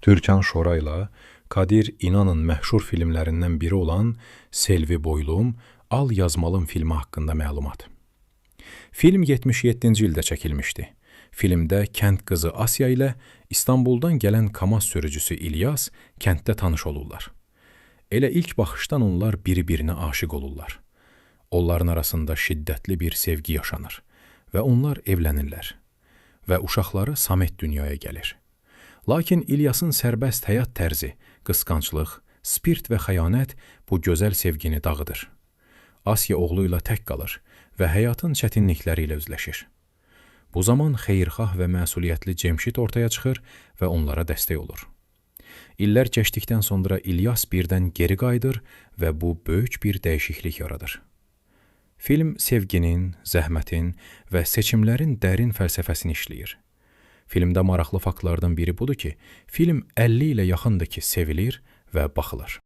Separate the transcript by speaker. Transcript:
Speaker 1: Türkan Şorayla Kadir İnanın məşhur filmlərindən biri olan Selvi Boylum, Al Yazmalım filmi haqqında məlumat. Film 77-ci ildə çəkilmişdi. Filmdə kənd qızı Asya ilə İstanbuldan gələn KAMAZ sürücüsü İlyas kənddə tanış olurlar. Elə ilk baxışdan onlar biri-birinə aşiq olurlar. Onların arasında şiddətli bir sevgi yaşanır və onlar evlənirlər və uşaqları Samet dünyaya gəlir. Lakin İlyasın sərbəst həyat tərzi, qısqanclıq, spirt və xəyanət bu gözəl sevgini dağıdır. Asya oğlu ilə tək qalır və həyatın çətinlikləri ilə üzləşir. Bu zaman xeyirxah və məsuliyyətli Cemşid ortaya çıxır və onlara dəstək olur. İllər keçdikdən sonra İlyas birdən geri qayıdır və bu böyük bir dəyişiklik yaradır. Film sevginin, zəhmətin və seçimlərin dərin fəlsəfəsini işləyir. Filmdə maraqlı faktlardan biri budur ki, film 50 ilə yaxındır ki, sevilir və baxılır.